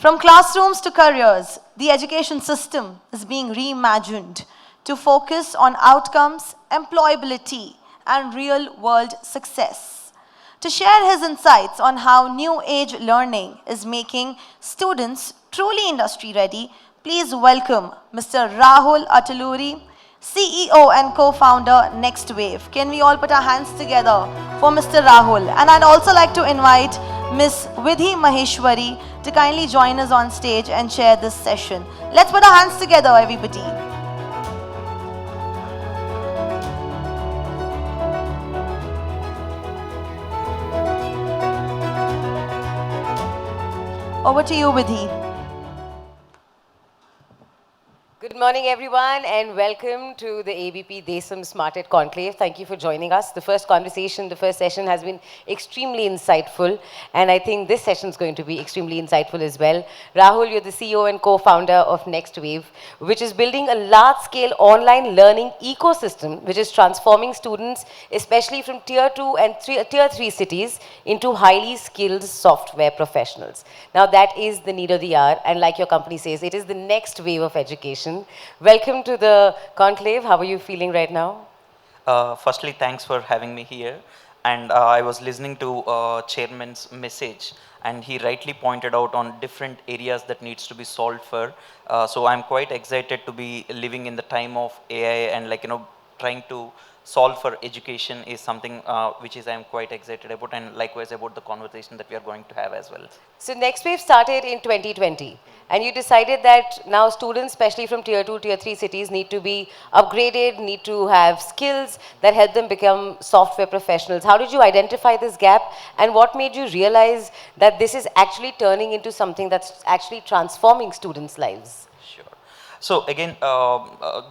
From classrooms to careers, the education system is being reimagined to focus on outcomes, employability, and real-world success. To share his insights on how new age learning is making students truly industry ready, please welcome Mr. Rahul Attuluri, CEO and co-founder NextWave. Can we all put our hands together for Mr. Rahul? And I'd also like to invite Ms. Vidhi Maheshwari to kindly join us on stage and share this session. Let's put our hands together, everybody. Over to you, Vidhi. Good morning, everyone, and welcome to the ABP Desam Smarted Conclave. Thank you for joining us. The first conversation, the first session has been extremely insightful, and I think this session is going to be extremely insightful as well. Rahul, you're the CEO and co-founder of NextWave, which is building a large-scale online learning ecosystem, which is transforming students, especially from Tier 2 and Tier 3 cities, into highly skilled software professionals. Now, that is the need of the hour, and like your company says, it is the next wave of education. Welcome to the Conclave. How are you feeling right now? Firstly, thanks for having me here. And I was listening to Chairman's message, and he rightly pointed out on different areas that needs to be solved for. So I'm quite excited to be living in the time of AI, and trying to solve for education is something which is I'm quite excited about, and likewise about the conversation that we are going to have as well. So NextWave started in 2020, and you decided that now students, especially from Tier 2, Tier 3 cities, need to be upgraded, need to have skills that help them become software professionals. How did you identify this gap, and what made you realize that this is actually turning into something that's actually transforming students' lives? So again,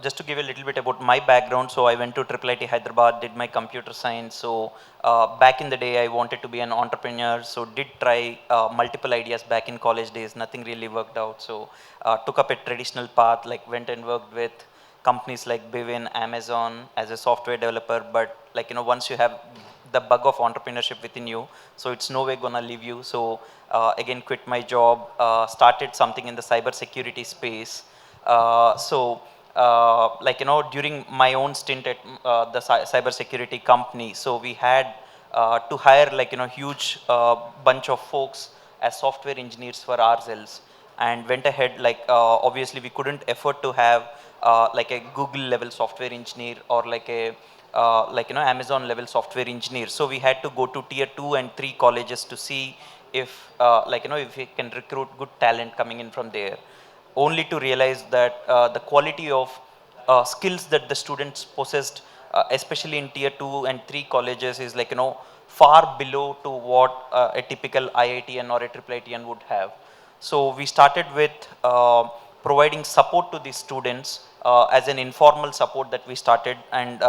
just to give a little bit about my background, so I went to IIIT Hyderabad, did my computer science. So back in the day, I wanted to be an entrepreneur. So did try multiple ideas back in college days. Nothing really worked out. So took up a traditional path, like went and worked with companies like Bivin, Amazon as a software developer. But once you have the bug of entrepreneurship within you, so it's no way gonna leave you. So again, quit my job, started something in the cyber security space. During my own stint at the cyber security company, so we had to hire huge bunch of folks as software engineers for ourselves, and went ahead obviously we couldn't afford to have a Google level software engineer or Amazon level software engineer. So we had to go to Tier 2 and 3 colleges to see if if we can recruit good talent coming in from there, only to realize that the quality of skills that the students possessed, especially in Tier 2 and 3 colleges, is far below to what a typical IITian or a IIITian would have. So we started with providing support to these students as an informal support that we started, and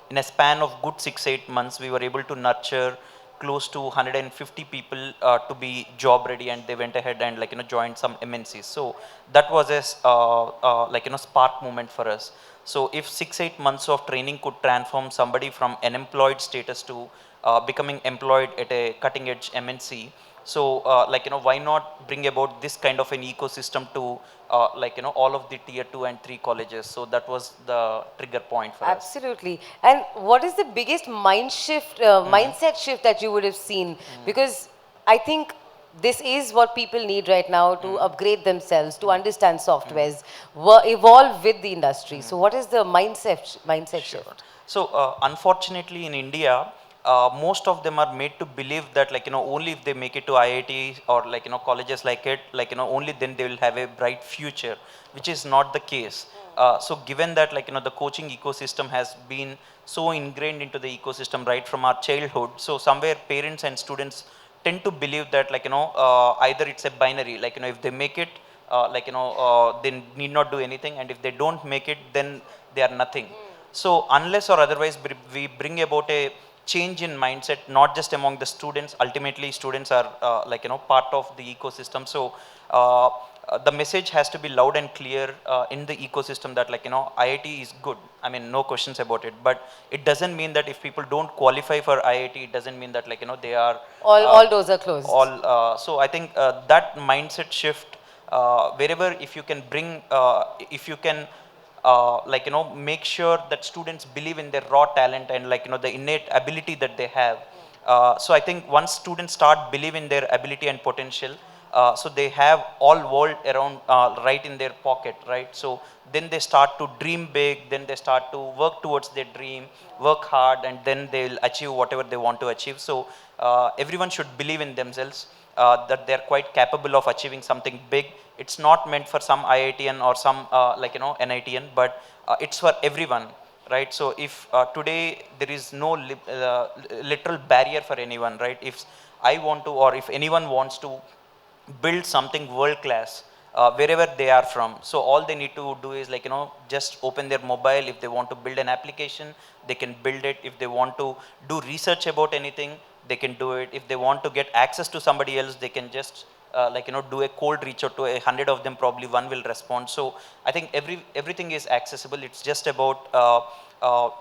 in a span of good 6-8 months, we were able to nurture close to 150 people to be job ready, and they went ahead and joined some MNCs. So that was a spark moment for us. So if 6-8 months of training could transform somebody from unemployed status to becoming employed at a cutting edge MNC, so why not bring about this kind of an ecosystem to all of the Tier 2 and 3 colleges? So that was the trigger point for us. Absolutely. And what is the biggest mindset shift that you would have seen? Because I think this is what people need right now to upgrade themselves, to understand softwares, evolve with the industry. So what is the mindset shift? So unfortunately in India, most of them are made to believe that only if they make it to IIT or colleges like it, only then they will have a bright future, which is not the case. So given that the coaching ecosystem has been so ingrained into the ecosystem right from our childhood, so somewhere parents and students tend to believe that either it's a binary, if they make it, they need not do anything, and if they don't make it, then they are nothing. So unless or otherwise we bring about a change in mindset, not just among the students. Ultimately, students are part of the ecosystem. So the message has to be loud and clear in the ecosystem that IIT is good. I mean, no questions about it. But it doesn't mean that if people don't qualify for IIT, it doesn't mean that they are all doors are closed. So I think that mindset shift wherever if you can bring, if you can make sure that students believe in their raw talent and the innate ability that they have. So I think once students start believing their ability and potential, so they have all world around right in their pocket, right? So then they start to dream big, then they start to work towards their dream, work hard, and then they'll achieve whatever they want to achieve. So everyone should believe in themselves, that they're quite capable of achieving something big. It's not meant for some IITian or some NITian, but it's for everyone, right? So if today there is no literal barrier for anyone, right? If I want to, or if anyone wants to build something world class, wherever they are from, so all they need to do is just open their mobile. If they want to build an application, they can build it. If they want to do research about anything, they can do it. If they want to get access to somebody else, they can just do a cold reach out to 100 of them, probably one will respond. So I think everything is accessible. It's just about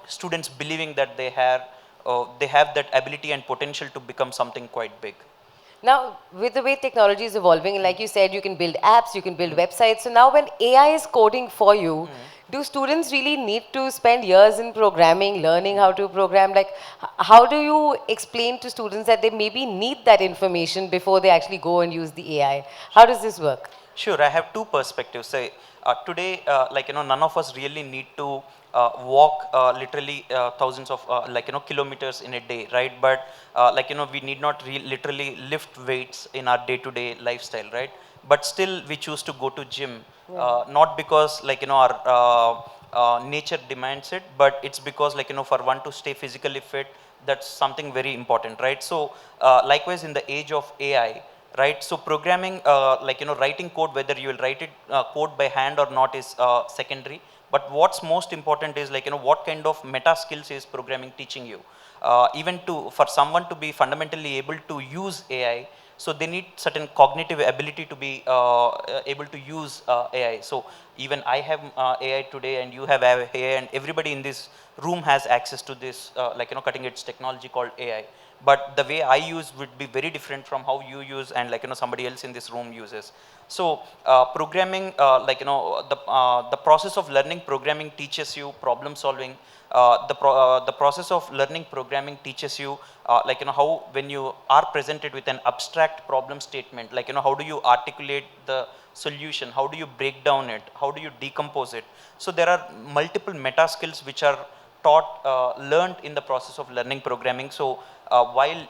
students believing that they have that ability and potential to become something quite big. Now, with the way technology is evolving, like you said, you can build apps, you can build websites. So now when AI is coding for you, do students really need to spend years in programming, learning how to program? Like, how do you explain to students that they maybe need that information before they actually go and use the AI? How does this work? Sure, I have two perspectives. Say, today, none of us really need to walk literally thousands of kilometers in a day, right? But we need not literally lift weights in our day-to-day lifestyle, right? But still, we choose to go to gym, not because our nature demands it, but it's because for one to stay physically fit, that's something very important, right? So likewise, in the age of AI, right? So programming, writing code, whether you will write it code by hand or not is secondary. But what's most important is what kind of meta skills is programming teaching you? Even for someone to be fundamentally able to use AI, so they need certain cognitive ability to be able to use AI. So even I have AI today, and you have AI, and everybody in this room has access to this cutting edge technology called AI. But the way I use would be very different from how you use and somebody else in this room uses. So programming, the process of learning programming teaches you problem solving. The process of learning programming teaches you how when you are presented with an abstract problem statement, how do you articulate the solution, how do you break down it, how do you decompose it. So there are multiple meta skills which are taught, learned in the process of learning programming. So while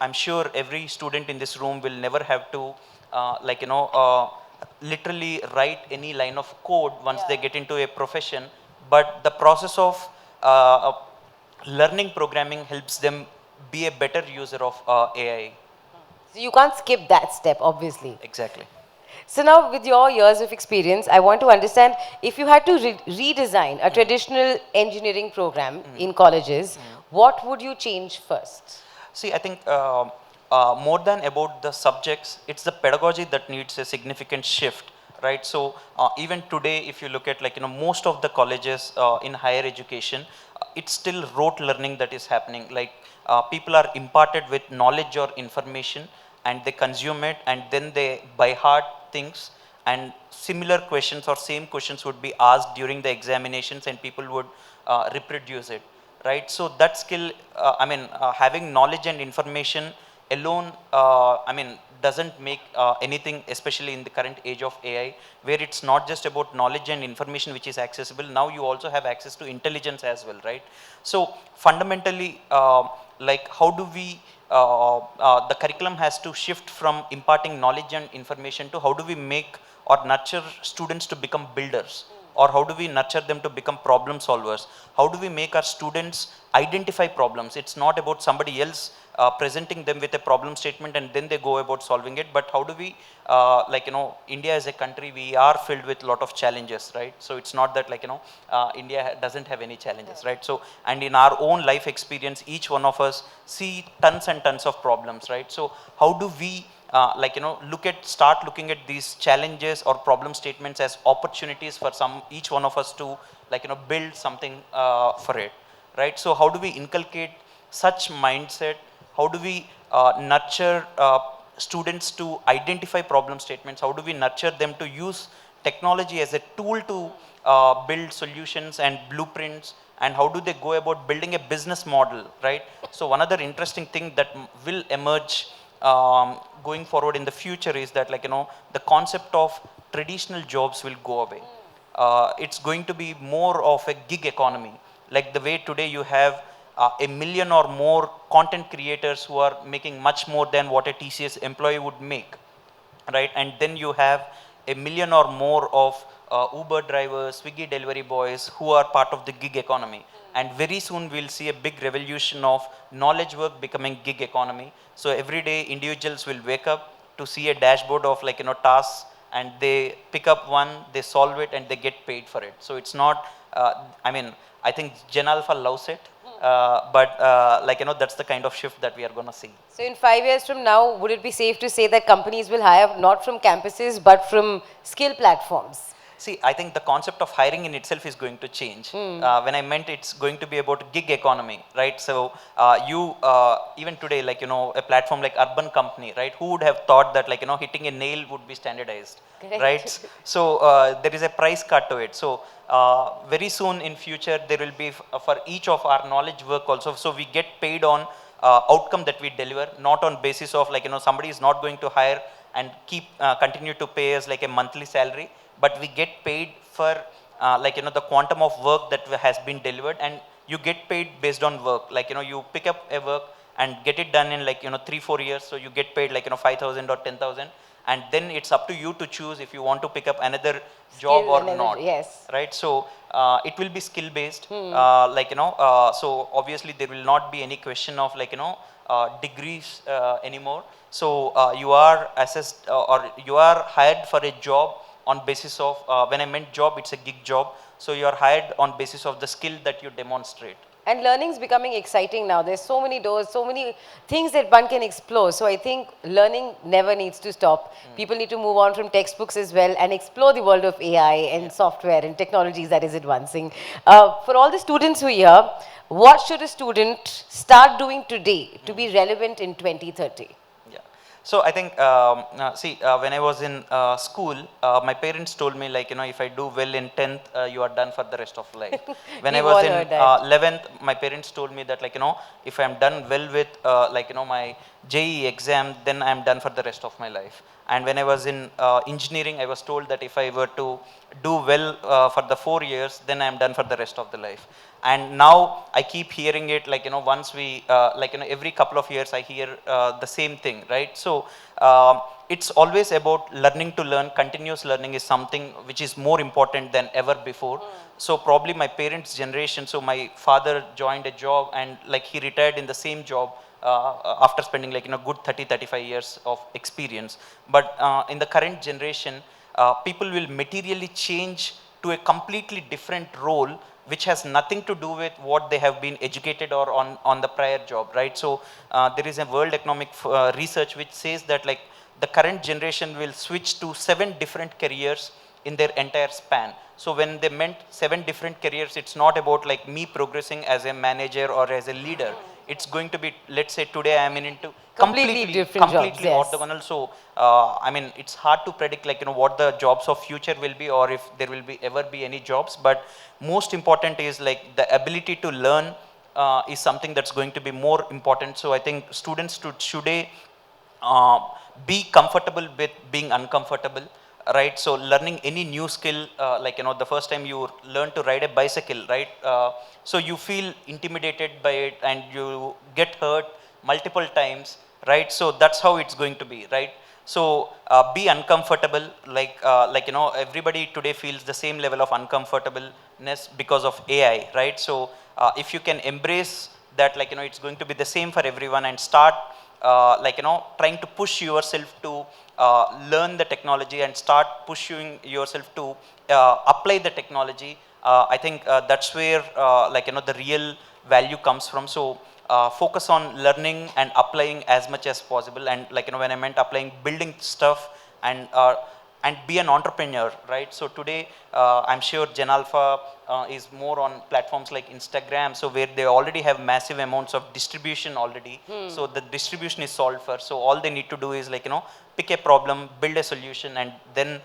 I'm sure every student in this room will never have to literally write any line of code once they get into a profession, but the process of learning programming helps them be a better user of AI. So you can't skip that step, obviously. Exactly. So now, with your years of experience, I want to understand, if you had to redesign a traditional engineering program in colleges, what would you change first? See, I think more than about the subjects, it's the pedagogy that needs a significant shift, right? So even today, if you look at most of the colleges in higher education, it's still rote learning that is happening. Like people are imparted with knowledge or information, and they consume it, and then they by heart things, and similar questions or same questions would be asked during the examinations, and people would reproduce it, right? So that skill, having knowledge and information alone, doesn't make anything, especially in the current age of AI, where it's not just about knowledge and information which is accessible. Now you also have access to intelligence as well, right? So fundamentally, how do we, the curriculum has to shift from imparting knowledge and information to how do we make or nurture students to become builders, or how do we nurture them to become problem solvers? How do we make our students identify problems? It's not about somebody else presenting them with a problem statement and then they go about solving it, but how do we, India as a country, we are filled with a lot of challenges, right? So it's not that India doesn't have any challenges, right? So, and in our own life experience, each one of us see tons and tons of problems, right? So how do we start looking at these challenges or problem statements as opportunities for each one of us to build something for it, right? So how do we inculcate such mindset? How do we nurture students to identify problem statements? How do we nurture them to use technology as a tool to build solutions and blueprints? And how do they go about building a business model, right? So one other interesting thing that will emerge going forward in the future is that, like, the concept of traditional jobs will go away. It's going to be more of a gig economy. Like the way today you have a million or more content creators who are making much more than what a TCS employee would make, right? And then you have a million or more of Uber drivers, Swiggy delivery boys who are part of the gig economy. And very soon we'll see a big revolution of knowledge work becoming gig economy. So every day individuals will wake up to see a dashboard of, like, tasks, and they pick up one, they solve it, and they get paid for it. So it's not, I mean, I think Gen Alpha loves it, but like, that's the kind of shift that we are going to see. So in 5 years from now, would it be safe to say that companies will hire not from campuses, but from skill platforms? See, I think the concept of hiring in itself is going to change. When I meant it's going to be about gig economy, right? So you, even today, like, a platform like Urban Company, right? Who would have thought that, like, hitting a nail would be standardized, Correct. right? So there is a price cut to it. So very soon in future, there will be for each of our knowledge work also. So we get paid on outcome that we deliver, not on basis of, like, somebody is not going to hire and keep continue to pay us like a monthly salary, but we get paid for like, the quantum of work that has been delivered, and you get paid based on work. Like, you pick up a work and get it done in, like, 3-4 years, so you get paid like, 5,000 or 10,000, and then it's up to you to choose if you want to pick up another job or not. Yes. Right? So it will be skill based. Like, so obviously there will not be any question of, like, degrees anymore. So you are assessed or you are hired for a job on basis of, when I meant job, it's a gig job. So you are hired on basis of the skill that you demonstrate. And learning is becoming exciting now. There's so many doors, so many things that one can explore. So I think learning never needs to stop. People need to move on from textbooks as well and explore the world of AI and software and technologies that is advancing. For all the students who are here, what should a student start doing today to be relevant in 2030? So I think, see, when I was in school, my parents told me, like, if I do well in 10th, you are done for the rest of life. When I was in 11th, my parents told me that, like, if I am done well with, like, my JEE exam, then I am done for the rest of my life. And when I was in engineering, I was told that if I were to do well for the 4 years, then I am done for the rest of the life. And now I keep hearing it, like, once we, like, every couple of years I hear the same thing, right? So it's always about learning to learn. Continuous learning is something which is more important than ever before. So probably my parents' generation, so my father joined a job and, like, he retired in the same job after spending, like, good 30-35 years of experience. But in the current generation, people will materially change to a completely different role, which has nothing to do with what they have been educated or on the prior job, right? So there is a World Economic research which says that, like, the current generation will switch to 7 different careers in their entire span. So when they meant 7 different careers, it's not about, like, me progressing as a manager or as a leader. It's going to be, let's say today I am into completely different jobs, yes. orthogonal. So I mean, it's hard to predict, like, what the jobs of future will be, or if there will be ever be any jobs. But most important is, like, the ability to learn is something that's going to be more important. So I think students should be comfortable with being uncomfortable, right? So learning any new skill, like, the first time you learn to ride a bicycle, right? So you feel intimidated by it and you get hurt multiple times, right? So that's how it's going to be, right? So be uncomfortable, like, everybody today feels the same level of uncomfortableness because of AI, right? So if you can embrace that, like, it's going to be the same for everyone, and start like, trying to push yourself to learn the technology and start pushing yourself to apply the technology. I think that's where, like, the real value comes from. So focus on learning and applying as much as possible. And, like, when I meant applying, building stuff and and be an entrepreneur, right? So today, I'm sure Gen Alpha is more on platforms like Instagram, so where they already have massive amounts of distribution already. So the distribution is solved for. So all they need to do is like, pick a problem, build a solution, and then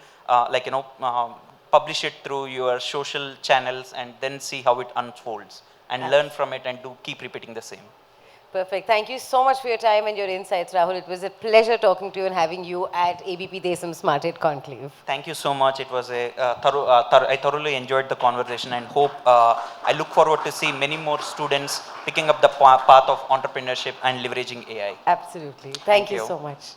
publish it through your social channels, and then see how it unfolds and learn from it and keep repeating the same. Perfect. Thank you so much for your time and your insights, Rahul. It was a pleasure talking to you and having you at ABP Desam SmartEd Conclave. Thank you so much. It was a I thoroughly enjoyed the conversation, and hope I look forward to see many more students picking up the path of entrepreneurship and leveraging AI. Absolutely. Thank you so much.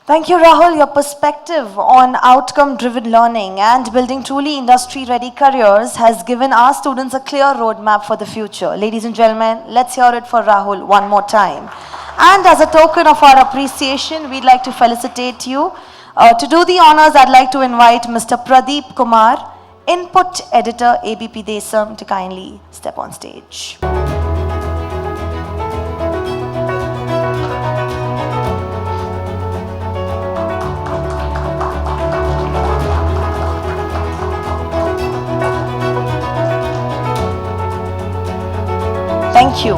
Thank you, Rahul. Your perspective on outcome-driven learning and building truly industry-ready careers has given our students a clear roadmap for the future. Ladies and gentlemen, let's hear it for Rahul one more time. And as a token of our appreciation, we'd like to felicitate you. To do the honors, I'd like to invite Mr. Pradeep Kumar, Input Editor, ABP Desam, to kindly step on stage. Thank you.